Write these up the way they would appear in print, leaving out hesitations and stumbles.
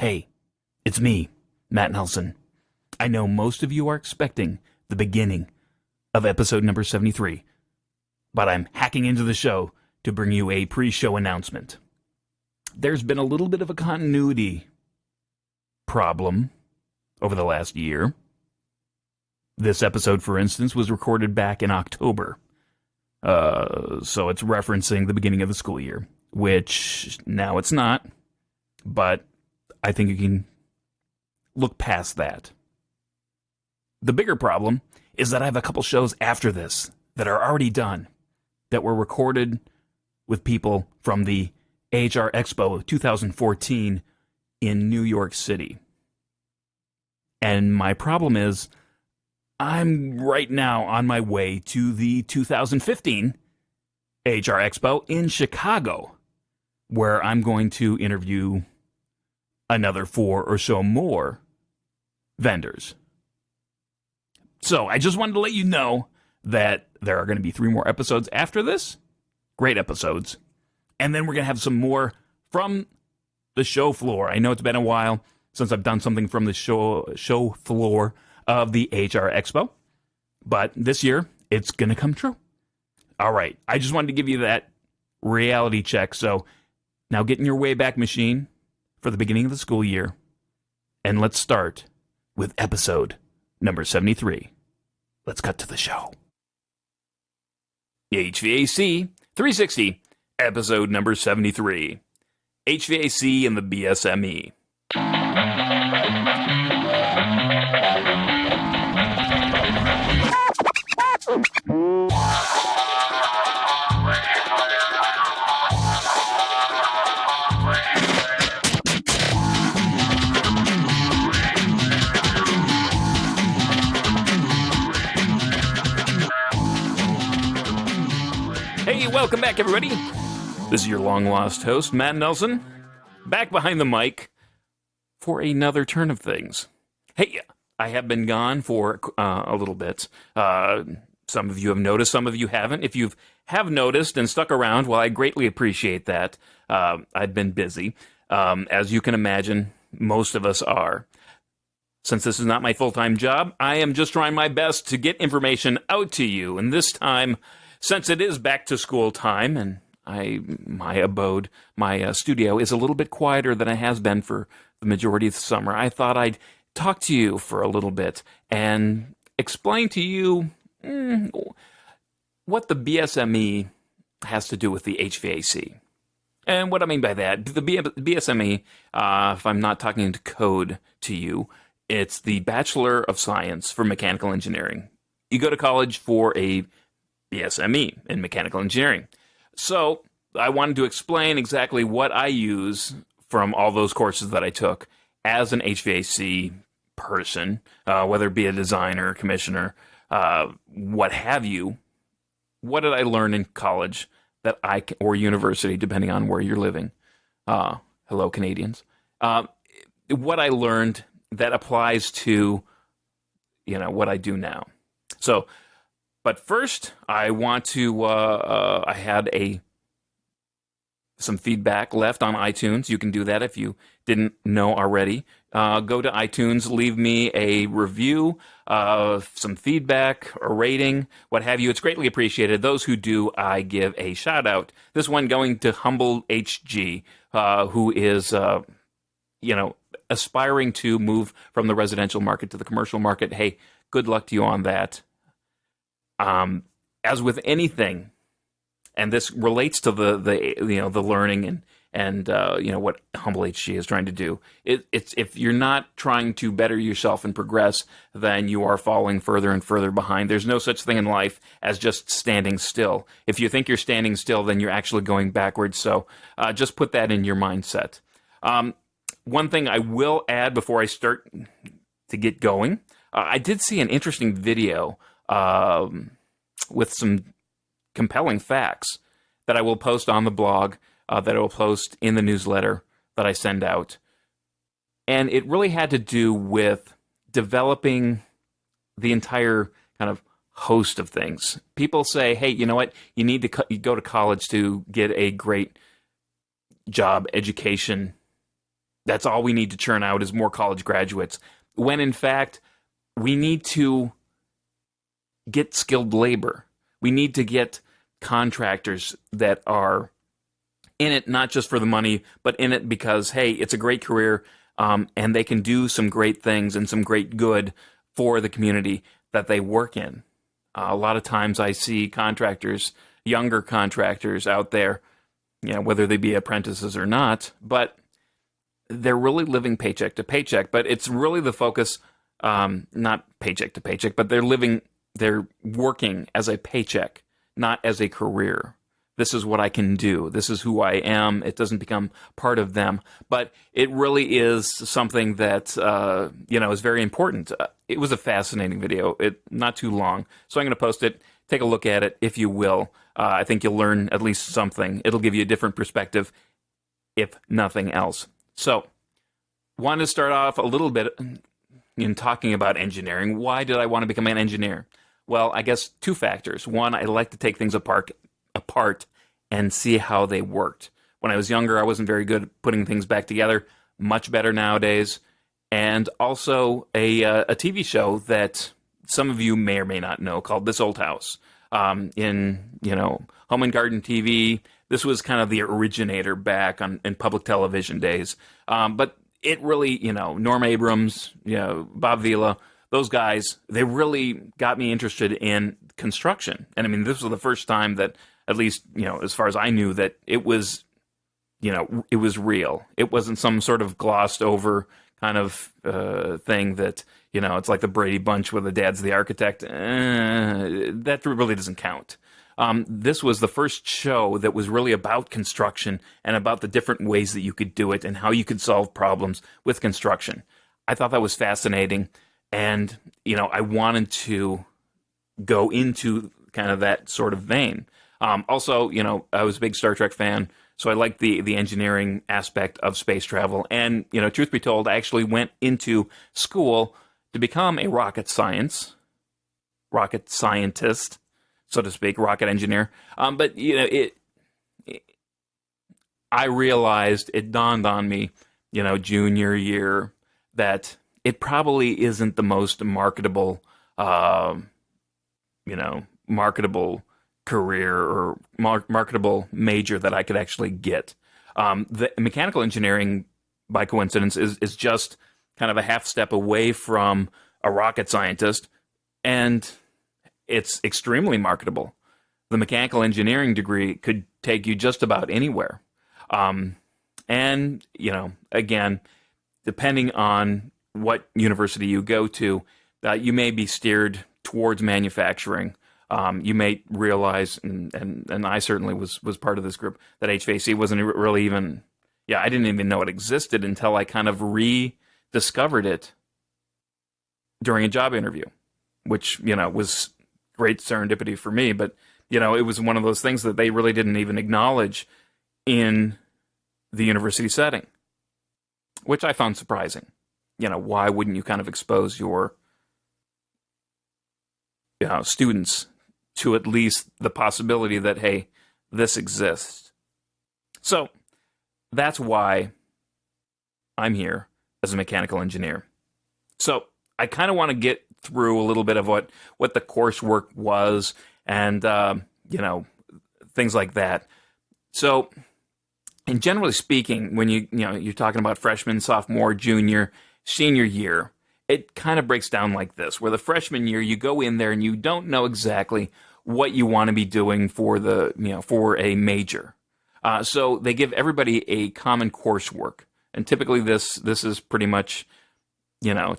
Hey, it's me, Matt Nelson. I know most of you are expecting the beginning of episode number 73, but I'm hacking into the show to bring you a pre-show announcement. There's been a little bit of a continuity problem over the last year. This episode, for instance, was recorded back in October, so it's referencing the beginning of the school year, which now it's not, but I think you can look past that. The bigger problem is that I have a couple shows after this that are already done, that were recorded with people from the AHR Expo 2014 in New York City. And my problem is, I'm right now on my way to the 2015 AHR Expo in Chicago, where I'm going to interview another 4 or so more vendors. So I just wanted to let you know that there are going to be 3 more episodes after this. Great episodes. And then we're going to have some more from the show floor. I know it's been a while since I've done something from the show floor of the HR Expo, but this year it's going to come true. All right. I just wanted to give you that reality check. So now get in your Wayback Machine for the beginning of the school year, and let's start with episode number 73. Let's cut to the show. HVAC 360, episode number 73. HVAC and the BSME. Hey, welcome back, everybody. This is your long-lost host, Matt Nelson, back behind the mic for another turn of things. Hey, I have been gone for a little bit. Some of you have noticed, some of you haven't. If you have noticed and stuck around, well, I greatly appreciate that. I've been busy. As you can imagine, most of us are. Since this is not my full-time job, I am just trying my best to get information out to you. And this time, since it is back to school time, and my abode, my studio is a little bit quieter than it has been for the majority of the summer, I thought I'd talk to you for a little bit and explain to you what the BSME has to do with the HVAC. And what I mean by that, the BSME, if I'm not talking into code to you, it's the Bachelor of Science for Mechanical Engineering. You go to college for a BSME in Mechanical Engineering. So I wanted to explain exactly what I use from all those courses that I took as an HVAC person, whether it be a designer, commissioner, what have you. What did I learn in college that or university, depending on where you're living? Hello, Canadians. What I learned that applies to, what I do now. So, but first, I want to, I had some feedback left on iTunes. You can do that if you didn't know already. Go to iTunes, leave me a review, some feedback, a rating, what have you. It's greatly appreciated. Those who do, I give a shout out. This one going to Humble HG, who is, aspiring to move from the residential market to the commercial market. Hey, good luck to you on that. As with anything, and this relates to the learning and what Humble HG is trying to do. It's if you're not trying to better yourself and progress, then you are falling further and further behind. There's no such thing in life as just standing still. If you think you're standing still, then you're actually going backwards. So just put that in your mindset. One thing I will add before I start to get going, I did see an interesting video with some compelling facts that I will post on the blog, that I will post in the newsletter that I send out. And it really had to do with developing the entire kind of host of things. People say, hey, you know what? You need to go to college to get a great job, education, that's all we need to churn out is more college graduates, when in fact we need to get skilled labor. We need to get contractors that are in it not just for the money, but in it because, hey, it's a great career, and they can do some great things and some great good for the community that they work in. A lot of times I see contractors, younger contractors out there, whether they be apprentices or not, but they're really living paycheck to paycheck. But it's really the focus, not paycheck to paycheck, but they're working as a paycheck, not as a career. This is what I can do. This is who I am. It doesn't become part of them. But it really is something that, is very important. It was a fascinating video. Not too long. So I'm going to post it. Take a look at it, if you will. I think you'll learn at least something. It'll give you a different perspective, if nothing else. So, wanted to start off a little bit in talking about engineering. Why did I want to become an engineer? Well, I guess two factors. One, I like to take things apart and see how they worked. When I was younger, I wasn't very good at putting things back together. Much better nowadays. And also a TV show that some of you may or may not know called This Old House. In Home and Garden TV, this was kind of the originator back in public television days. But it really, Norm Abrams, Bob Vila, those guys, they really got me interested in construction. And I mean, this was the first time that, at least, as far as I knew, that it was, it was real. It wasn't some sort of glossed over kind of thing that, it's like the Brady Bunch where the dad's the architect. That really doesn't count. This was the first show that was really about construction and about the different ways that you could do it and how you could solve problems with construction. I thought that was fascinating. And, I wanted to go into kind of that sort of vein. Also, I was a big Star Trek fan, so I liked the engineering aspect of space travel. And, truth be told, I actually went into school to become a rocket scientist, so to speak, rocket engineer. But, I realized, it dawned on me, junior year, that it probably isn't the most marketable career or marketable major that I could actually get. The mechanical engineering, by coincidence, is just kind of a half step away from a rocket scientist, and it's extremely marketable. The mechanical engineering degree could take you just about anywhere. And, again, depending on what university you go to, you may be steered towards manufacturing. You may realize, and I certainly was part of this group, that HVAC wasn't really even, I didn't even know it existed until I kind of rediscovered it during a job interview, which, was great serendipity for me. But, it was one of those things that they really didn't even acknowledge in the university setting, which I found surprising. Why wouldn't you kind of expose your students to at least the possibility that, hey, this exists? So that's why I'm here as a mechanical engineer. So I kind of want to get through a little bit of what the coursework was and, things like that. So, and generally speaking, when you're talking about freshman, sophomore, junior, senior year, it kind of breaks down like this, where the freshman year, you go in there and you don't know exactly what you want to be doing for for a major. So they give everybody a common coursework. And typically this is pretty much,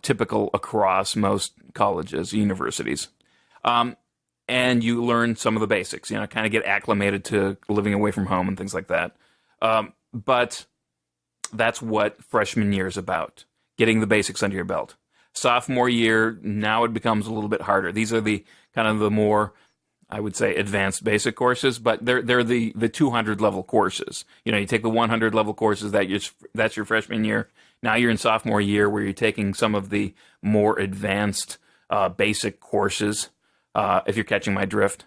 typical across most colleges, universities. And you learn some of the basics, kind of get acclimated to living away from home and things like that. But that's what freshman year is about, getting the basics under your belt. Sophomore year, now it becomes a little bit harder. These are the kind of the more, I would say, advanced basic courses, but they're the 200 level courses. You take the 100 level courses, that's your freshman year. Now you're in sophomore year where you're taking some of the more advanced basic courses, if you're catching my drift.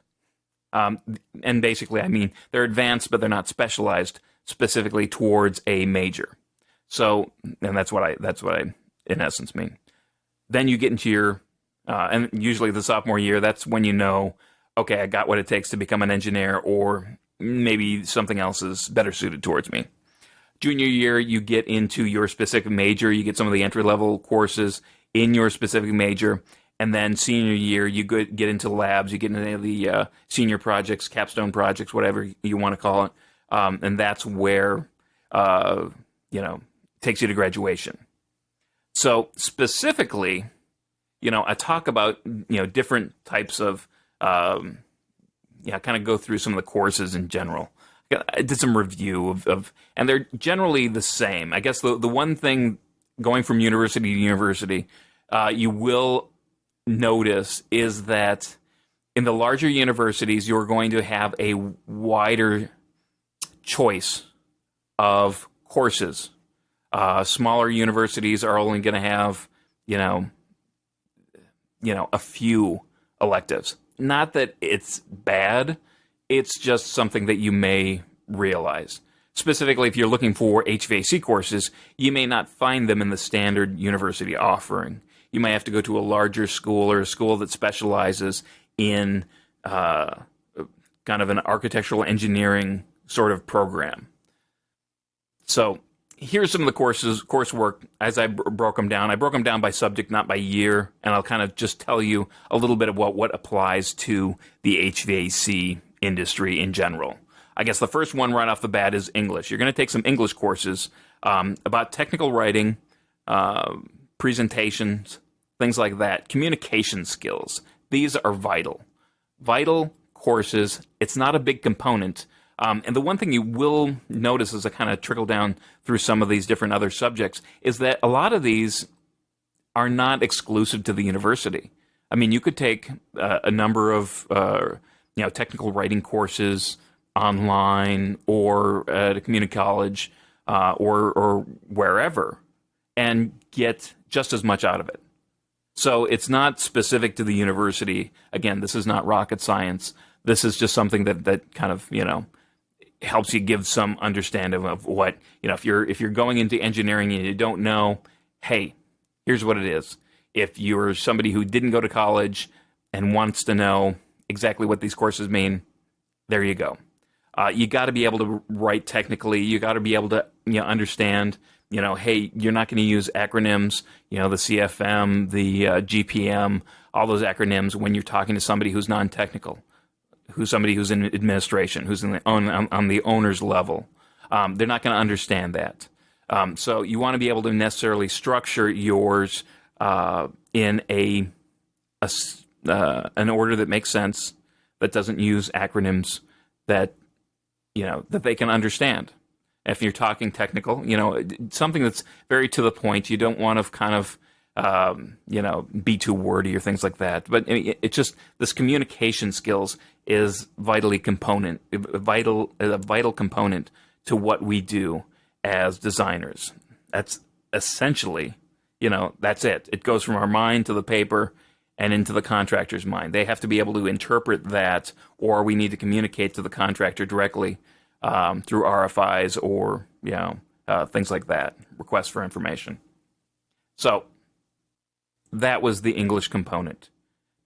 And basically, I mean, they're advanced, but they're not specialized specifically towards a major. So, and that's what I in essence mean. Then you get into your, and usually the sophomore year, that's when you know, okay, I got what it takes to become an engineer, or maybe something else is better suited towards me. Junior year, you get into your specific major. You get some of the entry-level courses in your specific major. And then senior year, you get into labs. You get into the senior projects, capstone projects, whatever you want to call it. And that's where, takes you to graduation. So specifically, I talk about, different types of, kind of go through some of the courses in general. I did some review of, and they're generally the same. I guess the one thing going from university to university, you will notice is that in the larger universities, you're going to have a wider choice of courses. Smaller universities are only going to have, a few electives. Not that it's bad. It's just something that you may realize. Specifically, if you're looking for HVAC courses, you may not find them in the standard university offering. You may have to go to a larger school or a school that specializes in kind of an architectural engineering sort of program. So here's some of the coursework as I broke them down. I broke them down by subject, not by year, and I'll kind of just tell you a little bit of what applies to the HVAC industry in general. I guess the first one right off the bat is English. You're going to take some English courses about technical writing, presentations, things like that, communication skills. These are vital. Vital courses. It's not a big component. And the one thing you will notice as I kind of trickle down through some of these different other subjects is that a lot of these are not exclusive to the university. I mean, you could take a number of technical writing courses online or at a community college or wherever and get just as much out of it. So it's not specific to the university. Again, this is not rocket science. This is just something that kind of, helps you give some understanding of what, if you're going into engineering and you don't know, hey, here's what it is. If you're somebody who didn't go to college and wants to know exactly what these courses mean, there you go. You got to be able to write technically. You got to be able to understand, hey, you're not going to use acronyms, the CFM, the GPM, all those acronyms when you're talking to somebody who's non-technical, who's somebody who's in administration, who's on the owner's level. They're not going to understand that. So you want to be able to necessarily structure yours in an order that makes sense, that doesn't use acronyms, that that they can understand. If you're talking technical, something that's very to the point. You don't want to kind of be too wordy or things like that. But it's just this communication skills is a vital component to what we do as designers. That's essentially, that's it. It goes from our mind to the paper and into the contractor's mind. They have to be able to interpret that, or we need to communicate to the contractor directly through RFIs or things like that, requests for information. So that was the English component.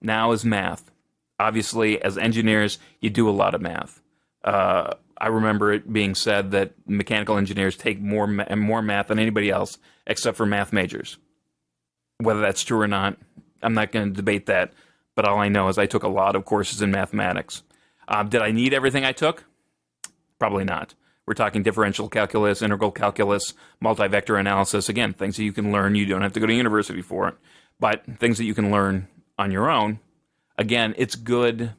Now is math. Obviously, as engineers, you do a lot of math. I remember it being said that mechanical engineers take more math than anybody else, except for math majors. Whether that's true or not, I'm not going to debate that, but all I know is I took a lot of courses in mathematics. Did I need everything I took? Probably not. We're talking differential calculus, integral calculus, multi-vector analysis. Again, things that you can learn. You don't have to go to university for it, but things that you can learn on your own. Again, it's good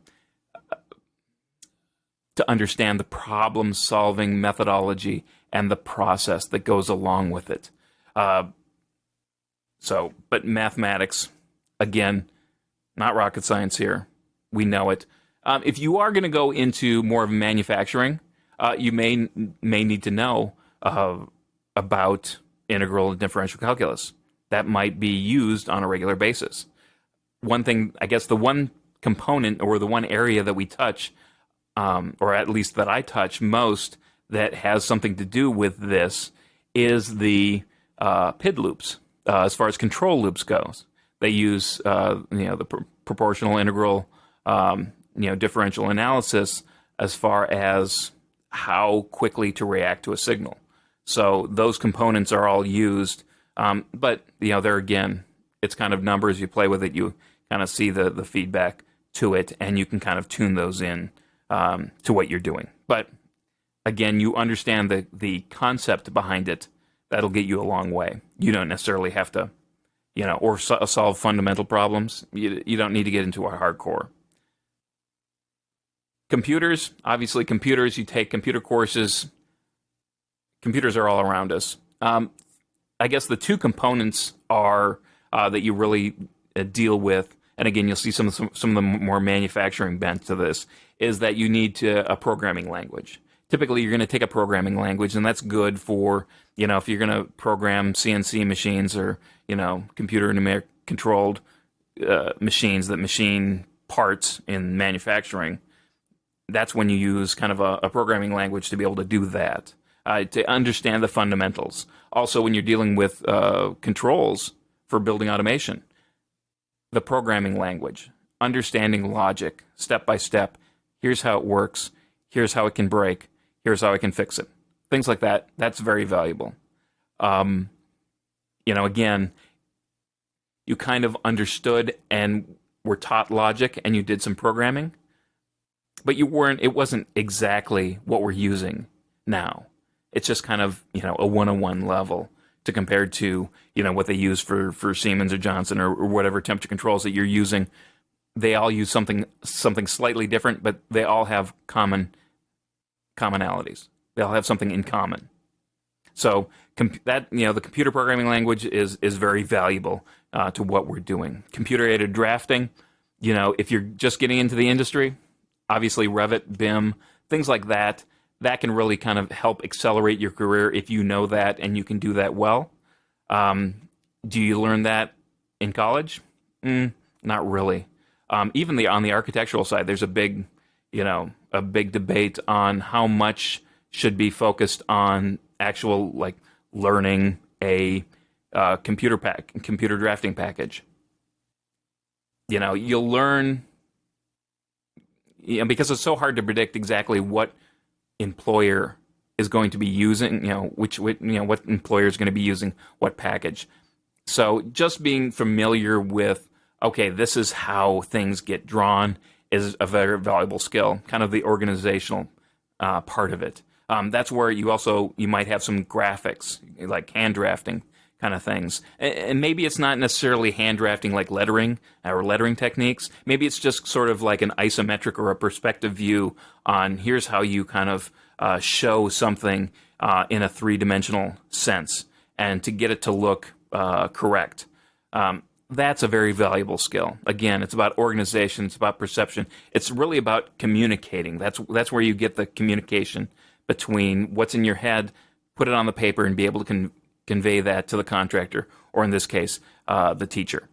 to understand the problem-solving methodology and the process that goes along with it. But mathematics, again, not rocket science here. We know it. If you are going to go into more of manufacturing, you may need to know about integral and differential calculus. That might be used on a regular basis. One thing, I guess the one component or the one area that we touch, or at least that I touch most, that has something to do with this is the PID loops. As far as control loops goes, they use the proportional integral differential analysis as far as how quickly to react to a signal. So those components are all used, but there again, it's kind of numbers. You play with it, you kind of see the feedback to it, and you can kind of tune those in to what you're doing. But again, you understand the concept behind it. That'll get you a long way. You don't necessarily have to, or solve fundamental problems. You don't need to get into a hardcore. Computers, obviously computers, you take computer courses. Computers are all around us. I guess the two components are that you really deal with, and again, you'll see some of the more manufacturing bent to this, is that you need a programming language. Typically, you're going to take a programming language, and that's good for, if you're going to program CNC machines or, computer numeric controlled machines that machine parts in manufacturing. That's when you use kind of a programming language to be able to do that, to understand the fundamentals. Also, when you're dealing with controls for building automation, the programming language, understanding logic, step by step. Here's how it works. Here's how it can break. Here's how I can fix it. Things like that. That's very valuable. Again, you kind of understood and were taught logic, and you did some programming, but it wasn't exactly what we're using now. It's just kind of, a 101 level to compare to, what they use for Siemens or Johnson or whatever temperature controls that you're using. They all use something slightly different, but they all have commonalities. They all have something in common. So the computer programming language is very valuable to what we're doing. Computer-aided drafting, if you're just getting into the industry, obviously Revit, BIM, things like that, that can really kind of help accelerate your career if you know that and you can do that well. Do you learn that in college? Not really. Even on the architectural side, there's a big debate on how much should be focused on actual learning a computer drafting package. You'll learn, because it's so hard to predict exactly what employer is going to be using, what employer is going to be using what package. So just being familiar with, okay, this is how things get drawn is a very valuable skill, kind of the organizational part of it. That's where you might have some graphics, like hand drafting kind of things. And maybe it's not necessarily hand drafting like lettering or lettering techniques. Maybe it's just sort of like an isometric or a perspective view on here's how you kind of show something in a three-dimensional sense and to get it to look correct. That's a very valuable skill. Again, it's about organization. It's about perception. It's really about communicating. That's where you get the communication between what's in your head, put it on the paper, and be able to convey that to the contractor, or in this case, the teacher.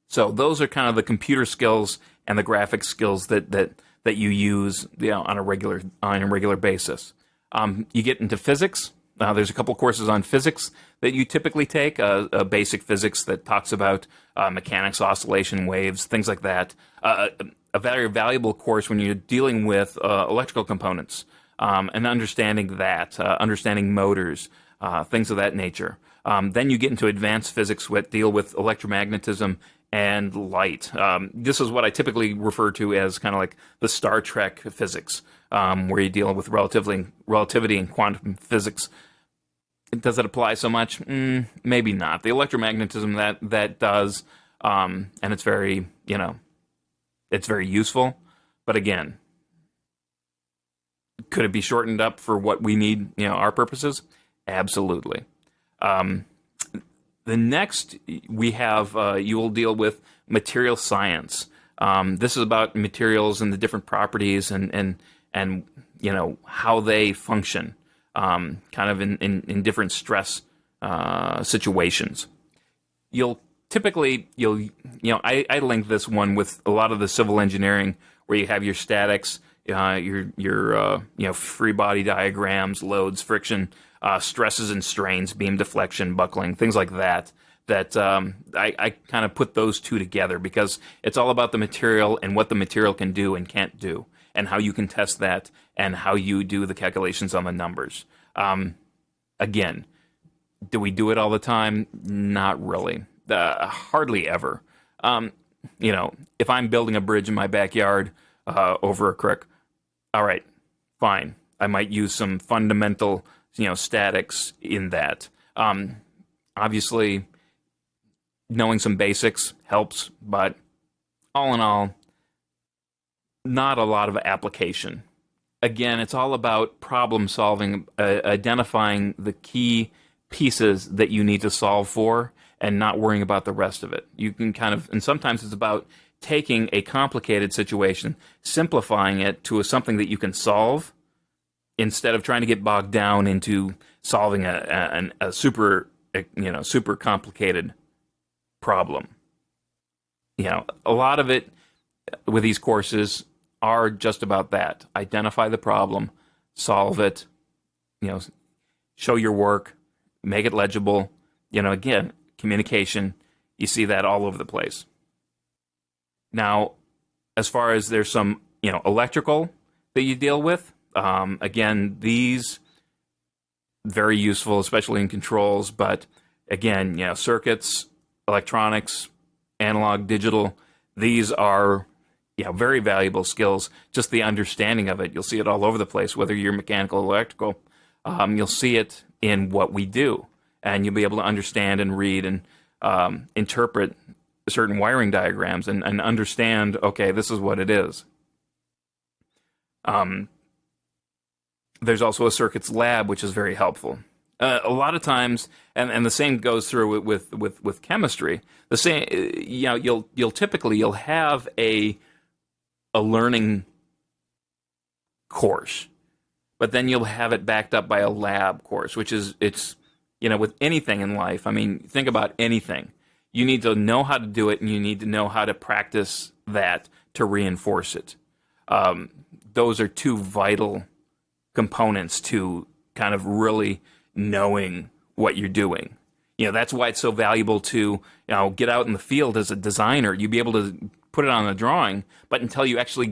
So those are kind of the computer skills and the graphic skills that you use on a regular basis. You get into physics. There's a couple courses on physics that you typically take, a basic physics that talks about mechanics, oscillation, waves, things like that. A very valuable course when you're dealing with electrical components and understanding that, understanding motors, things of that nature. Then you get into advanced physics that deal with electromagnetism and light. This is what I typically refer to as kind of like the Star Trek physics, where you deal with relativity and quantum physics. Does it apply so much? Maybe not. The electromagnetism that does, and it's very, it's very useful. But again, could it be shortened up for what we need, our purposes? Absolutely. The next we have, you will deal with material science. This is about materials and the different properties and how they function, kind of in different stress situations. I link this one with a lot of the civil engineering where you have your statics, your free body diagrams, loads, friction, stresses and strains, beam deflection, buckling, things like that. I kind of put those two together because it's all about the material and what the material can do and can't do, and how you can test that and how you do the calculations on the numbers. Again, do we do it all the time? Not really. Hardly ever. If I'm building a bridge in my backyard over a creek, all right, fine. I might use some fundamental, statics in that. Obviously, knowing some basics helps, but all in all, not a lot of application. Again, it's all about problem solving, identifying the key pieces that you need to solve for, and not worrying about the rest of it. You can and sometimes it's about taking a complicated situation, simplifying it to something that you can solve, instead of trying to get bogged down into solving a super complicated problem. A lot of it with these courses are just about that. Identify the problem, solve it, show your work, make it legible. Again, communication, you see that all over the place. Now, as far as there's some, electrical that you deal with, again, these very useful, especially in controls, but again, circuits, electronics, analog, digital, these are very valuable skills. Just the understanding of it, you'll see it all over the place, whether you're mechanical or electrical. You'll see it in what we do, and you'll be able to understand and read and interpret certain wiring diagrams and understand, okay, this is what it is. There's also a circuits lab, which is very helpful. A lot of times, and the same goes through with chemistry. The same, you'll typically have a learning course, but then you'll have it backed up by a lab course, which is with anything in life. I mean, think about anything. You need to know how to do it, and you need to know how to practice that to reinforce it. Those are two vital components to kind of really knowing what you're doing. That's why it's so valuable to get out in the field as a designer. You'd be able to put it on a drawing, but until you actually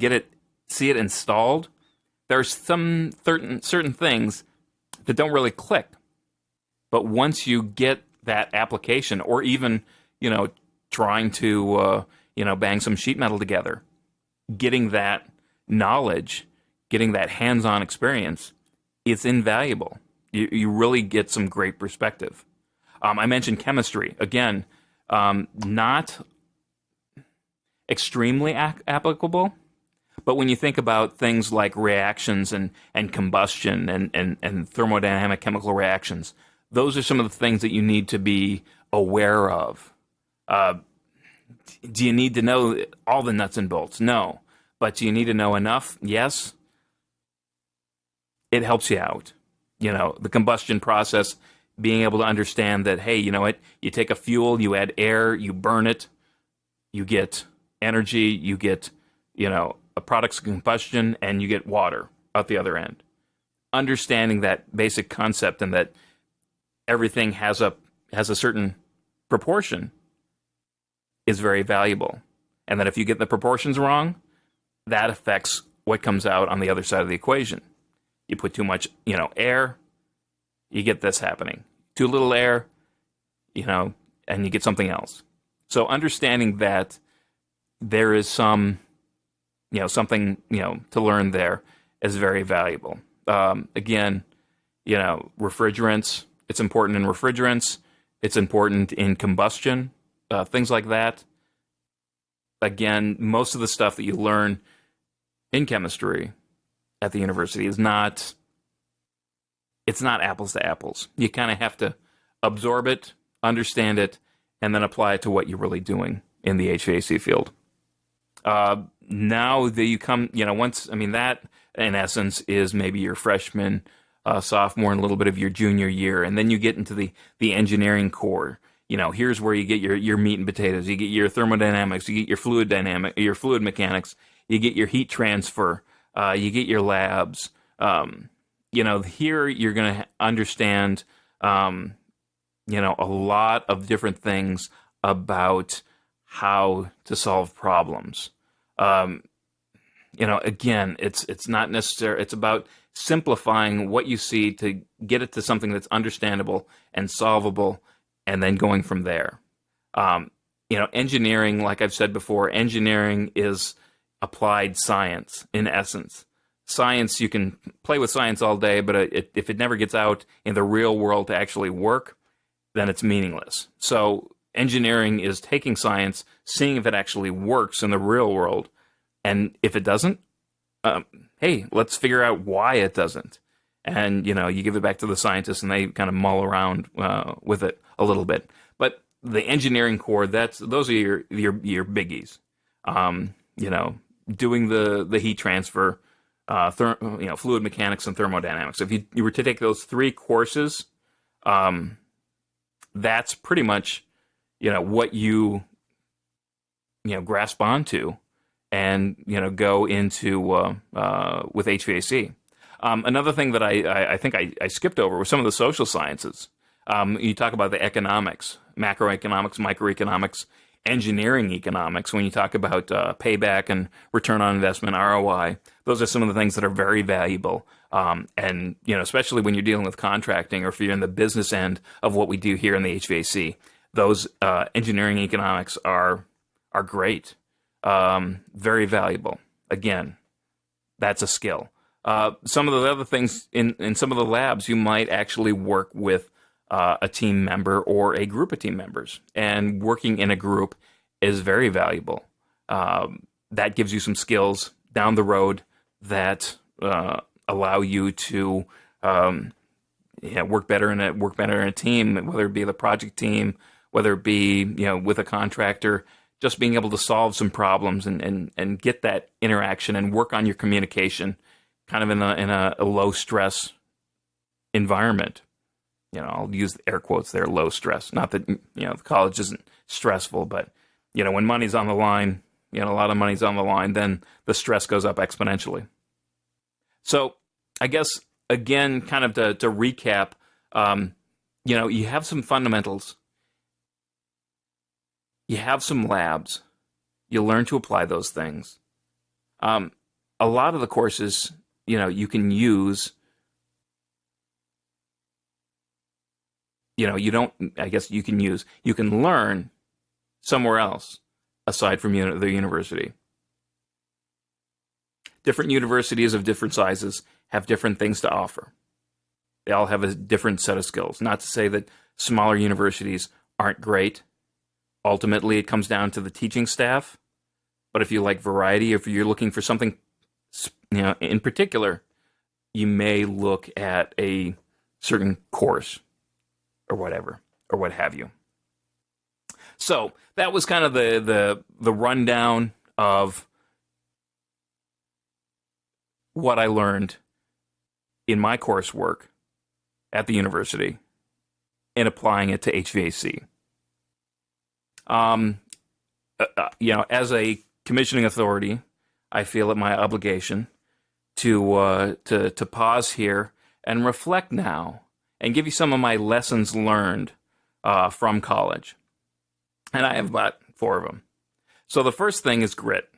see it installed, there's some certain things that don't really click. But once you get that application, or even trying to bang some sheet metal together, getting that knowledge, getting that hands-on experience, it's invaluable. You really get some great perspective. I mentioned chemistry. Again, not extremely applicable, but when you think about things like reactions and combustion and thermodynamic chemical reactions, those are some of the things that you need to be aware of. Do you need to know all the nuts and bolts? No. But do you need to know enough? Yes. It helps you out. The combustion process, being able to understand that, hey, you know what? You take a fuel, you add air, you burn it, you get energy, you get, a product's of combustion, and you get water out the other end. Understanding that basic concept, and that everything has a certain proportion, is very valuable. And that if you get the proportions wrong, that affects what comes out on the other side of the equation. You put too much, air, you get this happening. Too little air, and you get something else. So understanding that there is something, to learn there is very valuable. Again, refrigerants, it's important in refrigerants, it's important in combustion, things like that. Again, most of the stuff that you learn in chemistry at the university it's not apples to apples. You kind of have to absorb it, understand it, and then apply it to what you're really doing in the HVAC field. Now that you come, that in essence is maybe your freshman, sophomore, and a little bit of your junior year, and then you get into the engineering core. Here's where you get your meat and potatoes. You get your thermodynamics, you get your fluid mechanics, you get your heat transfer, you get your labs. here you're going to understand, a lot of different things about how to solve problems. Again, it's not necessary. It's about simplifying what you see to get it to something that's understandable and solvable, and then going from there. Engineering, like I've said before, engineering is applied science in essence. Science, you can play with science all day, but if it never gets out in the real world to actually work, then it's meaningless. So engineering is taking science, seeing if it actually works in the real world, and if it doesn't, hey, let's figure out why it doesn't. And, you give it back to the scientists, and they kind of mull around with it a little bit. But the engineering core, those are your biggies. Doing the heat transfer, fluid mechanics and thermodynamics. If you were to take those 3 courses, that's pretty much, what you grasp onto and, go into with HVAC. Another thing that I think I skipped over was some of the social sciences. You talk about the economics, macroeconomics, microeconomics, engineering economics. When you talk about payback and return on investment, ROI, those are some of the things that are very valuable. And, especially when you're dealing with contracting, or if you're in the business end of what we do here in the HVAC, those engineering economics are great, very valuable. Again, that's a skill. Some of the other things in some of the labs, you might actually work with a team member or a group of team members, and working in a group is very valuable. That gives you some skills down the road that allow you to work better in a team, whether it be the project team, whether it be with a contractor. Just being able to solve some problems and get that interaction and work on your communication, kind of in a low stress environment. I'll use air quotes there, low stress. Not that, the college isn't stressful, but, when money's on the line, a lot of money's on the line, then the stress goes up exponentially. So I guess, again, kind of to recap, you have some fundamentals. You have some labs. You learn to apply those things. A lot of the courses, you can use. You can learn somewhere else aside from the university. Different universities of different sizes have different things to offer. They all have a different set of skills. Not to say that smaller universities aren't great. Ultimately, it comes down to the teaching staff. But if you like variety, if you're looking for something, in particular, you may look at a certain course or whatever, or what have you. So that was kind of the rundown of what I learned in my coursework at the university and applying it to HVAC. As a commissioning authority, I feel it my obligation to pause here and reflect now and give you some of my lessons learned from college. And I have about 4 of them. So the first thing is grit.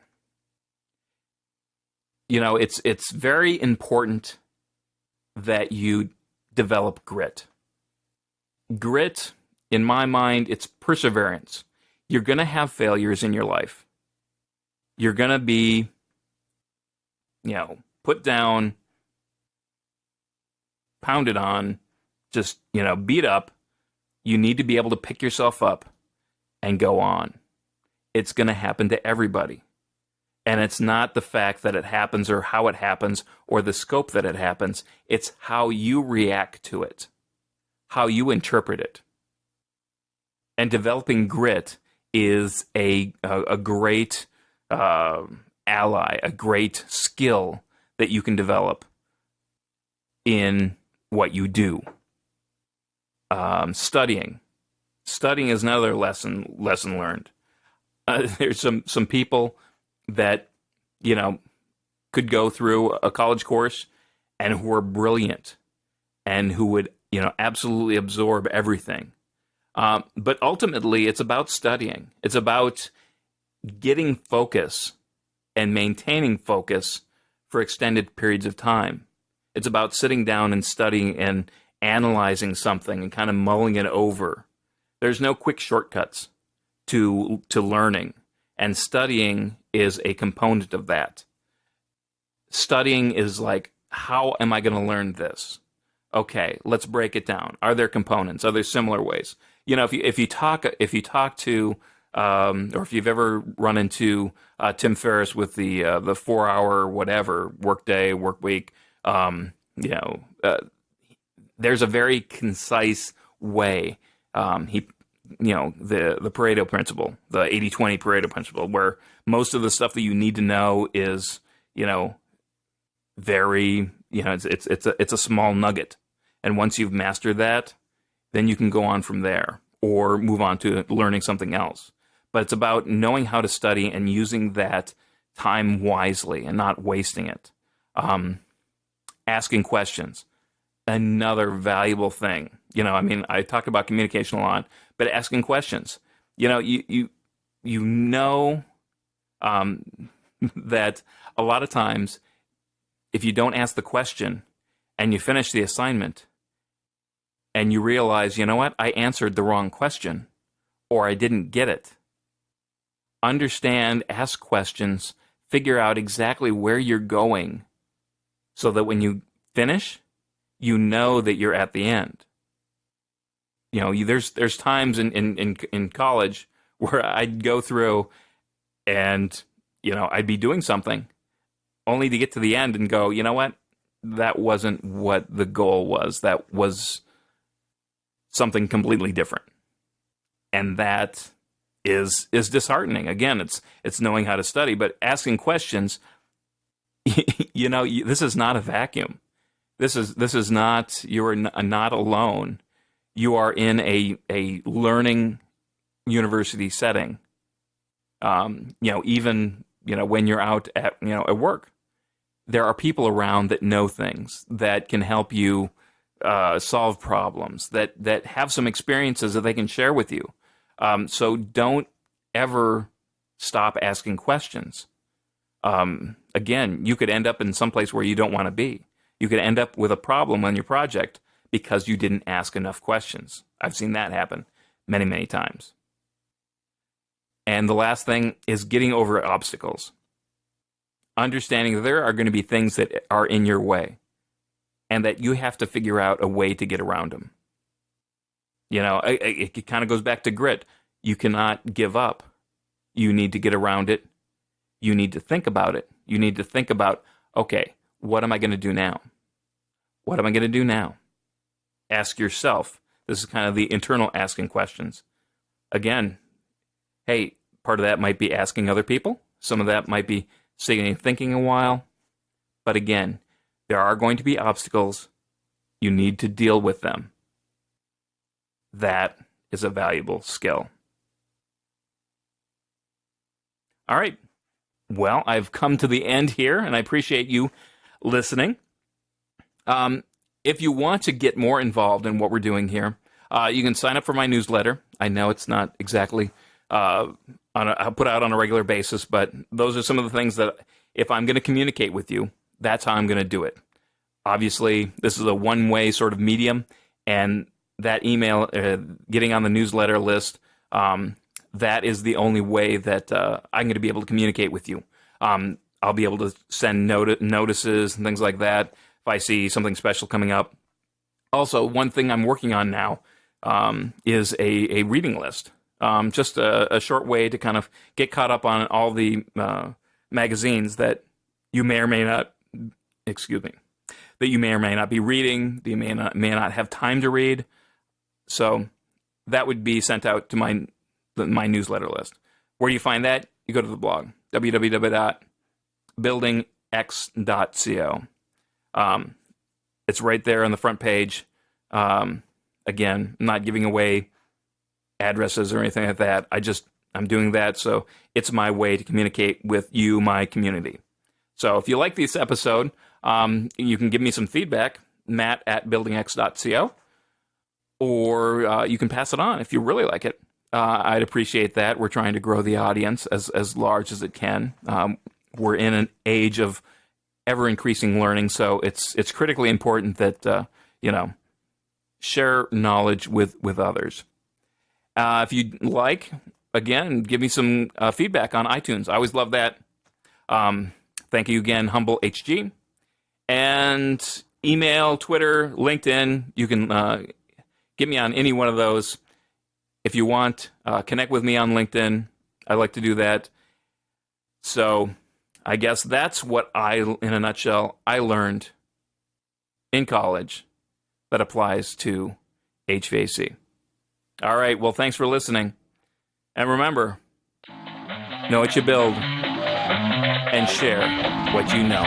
It's very important that you develop grit. Grit, in my mind, it's perseverance. You're going to have failures in your life. You're going to be, put down, pounded on, just, beat up. You need to be able to pick yourself up and go on. It's going to happen to everybody. And it's not the fact that it happens or how it happens or the scope that it happens. It's how you react to it, how you interpret it. And developing grit is a great ally, a great skill that you can develop in what you do. Studying is another lesson learned. There's some people that could go through a college course and who are brilliant and who would, absolutely absorb everything. But ultimately, it's about studying. It's about getting focus and maintaining focus for extended periods of time. It's about sitting down and studying and analyzing something and kind of mulling it over. There's no quick shortcuts to learning, and studying is a component of that. Studying is like, how am I going to learn this? Okay, let's break it down. Are there components? Are there similar ways? If you talk to or if you've ever run into Tim Ferriss with the 4-hour whatever workday, work week, there's a very concise way. The Pareto principle, the 80-20 Pareto principle, where most of the stuff that you need to know is, very, it's a small nugget. And once you've mastered that, then you can go on from there or move on to learning something else. But it's about knowing how to study and using that time wisely and not wasting it. Asking questions, another valuable thing. I talk about communication a lot, but asking questions. You that a lot of times, if you don't ask the question and you finish the assignment and you realize, I answered the wrong question or I didn't get it. Understand, ask questions, figure out exactly where you're going so that when you finish, you know that you're at the end. There's times in college where I'd go through and, I'd be doing something only to get to the end and go, you know what? That wasn't what the goal was. That was something completely different. And that is disheartening. Again, it's knowing how to study, but asking questions, this is not a vacuum. This is not, you're not alone. You are in a learning university setting. Even when you're out at work, there are people around that know things that can help you solve problems, that have some experiences that they can share with you. So don't ever stop asking questions. Again, you could end up in some place where you don't want to be. You could end up with a problem on your project because you didn't ask enough questions. I've seen that happen many, many times. And the last thing is getting over obstacles. Understanding that there are going to be things that are in your way and that you have to figure out a way to get around them. It kind of goes back to grit. You cannot give up. You need to get around it. You need to think about it. You need to think about, okay, what am I going to do now? What am I going to do now? Ask yourself. This is kind of the internal asking questions. Again, hey, part of that might be asking other people. Some of that might be sitting and thinking a while. But again, there are going to be obstacles. You need to deal with them. That is a valuable skill. All right. Well, I've come to the end here, and I appreciate you listening. If you want to get more involved in what we're doing here, you can sign up for my newsletter. I know it's not exactly put out on a regular basis, but those are some of the things that if I'm going to communicate with you, that's how I'm going to do it. Obviously, this is a one-way sort of medium, and that email, getting on the newsletter list, that is the only way that I'm going to be able to communicate with you. I'll be able to send notices and things like that if I see something special coming up. Also, one thing I'm working on now is a reading list. Just a short way to kind of get caught up on all the magazines that you may or may not, that you may or may not be reading, that you may not have time to read. So that would be sent out to my newsletter list. Where do you find that? You go to the blog, www.buildingx.co. It's right there on the front page. Again, I'm not giving away addresses or anything like that. I'm doing that, so it's my way to communicate with you, my community. So if you like this episode, You can give me some feedback, matt@buildingx.co, or you can pass it on if you really like it. I'd appreciate that. We're trying to grow the audience as large as it can. We're in an age of ever-increasing learning, so it's critically important that, share knowledge with others. If you'd like, again, give me some feedback on iTunes. I always love that. Thank you again, Humble HG. And email, Twitter, LinkedIn. You can get me on any one of those. If you want, connect with me on LinkedIn. I like to do that. So I guess that's what in a nutshell, I learned in college that applies to HVAC. All right, well, thanks for listening. And remember, know what you build and share what you know.